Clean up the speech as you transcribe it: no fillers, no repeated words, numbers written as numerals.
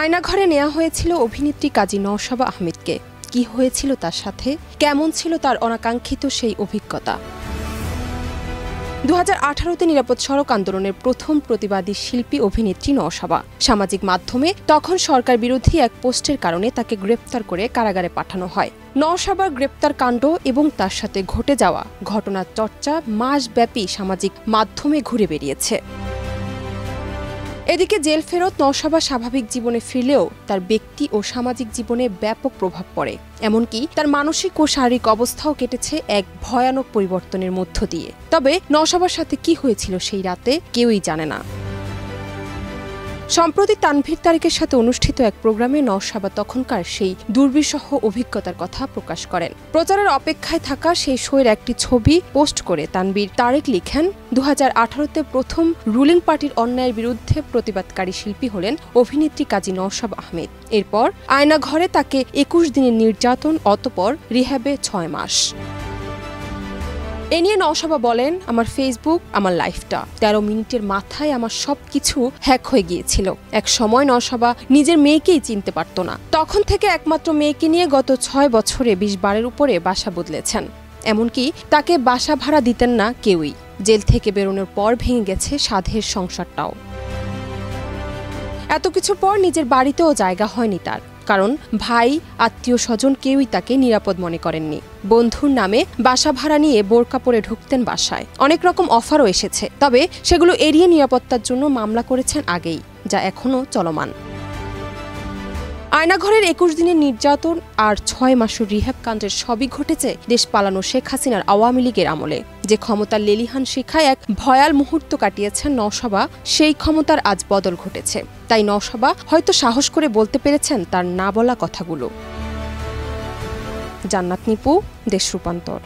আয়নাঘরে নেওয়া হয়েছিল অভিনেত্রী কাজী নওশাবা আহমেদকে। কি হয়েছিল তার সাথে, কেমন ছিল তার অনাকাঙ্ক্ষিত সেই অভিজ্ঞতা? 2018-তে নিরাপদ সড়ক আন্দোলনের প্রথম প্রতিবাদী শিল্পী অভিনেত্রী নওশাবা সামাজিক মাধ্যমে তখন সরকার বিরোধী এক পোস্টের কারণে তাকে গ্রেপ্তার করে কারাগারে পাঠানো হয়। নওশাবার গ্রেপ্তার কাণ্ড এবং তার সাথে ঘটে যাওয়া ঘটনার চর্চা মাসব্যাপী সামাজিক মাধ্যমে ঘুরে বেরিয়েছে। এদিকে জেল ফেরত নওশাবা স্বাভাবিক জীবনে ফিরলেও তার ব্যক্তি ও সামাজিক জীবনে ব্যাপক প্রভাব পড়ে। এমনকি তার মানসিক ও শারীরিক অবস্থাও কেটেছে এক ভয়ানক পরিবর্তনের মধ্য দিয়ে। তবে নওশাবার সাথে কি হয়েছিল সেই রাতে কেউই জানে না। সম্প্রতি তানভীর তারিকের সাথে অনুষ্ঠিত এক প্রোগ্রামে নওশাবা তখনকার সেই দুর্বিষহ অভিজ্ঞতার কথা প্রকাশ করেন। প্রচারের অপেক্ষায় থাকা সেই শোয়ের একটি ছবি পোস্ট করে তানভীর তারিক লিখেন, 2018-তে প্রথম রুলিং পার্টির অন্যায়ের বিরুদ্ধে প্রতিবাদকারী শিল্পী হলেন অভিনেত্রী কাজী নওশাবা আহমেদ। এরপর আয়নাঘরে তাকে 21 দিনের নির্যাতন, অতঃপর রিহ্যাবে 6 মাস। এ নিয়ে নওশাবা বলেন, আমার ফেসবুক আমার লাইফটা 13 মিনিটের মাথায় আমার সবকিছু হ্যাক হয়ে গিয়েছিল। এক সময় নওশাবা নিজের মেয়েকেই চিনতে পারত না। তখন থেকে একমাত্র মেয়েকে নিয়ে গত 6 বছরে 20 বারের উপরে বাসা বদলেছেন। এমনকি তাকে বাসা ভাড়া দিতেন না কেউই। জেল থেকে বেরোনোর পর ভেঙে গেছে সাধের সংসারটাও। এত কিছুর পর নিজের বাড়িতেও জায়গা হয়নি তার, কারণ ভাই আত্মীয় স্বজন কেউই তাকে নিরাপদ মনে করেননি। বন্ধুর নামে বাসা ভাড়া নিয়ে বোরকা পরে ঢুকতেন বাসায়। অনেক রকম অফারও এসেছে, তবে সেগুলো এড়িয়ে নিরাপত্তার জন্য মামলা করেছেন আগেই, যা এখনও চলমান। আয়নাঘরের 21 দিনের নির্যাতন আর 6 মাসের রিহ্যাব কাণ্ডের সবই ঘটেছে দেশ পালানো শেখ হাসিনার আওয়ামী লীগের আমলে। যে ক্ষমতার লেলিহান শিখায় এক ভয়াল মুহূর্ত কাটিয়েছেন নওশাবা, সেই ক্ষমতার আজ বদল ঘটেছে। তাই নওশাবা হয়তো সাহস করে বলতে পেরেছেন তার না বলা কথাগুলো। জান্নাত নিপু, দেশ রূপান্তর।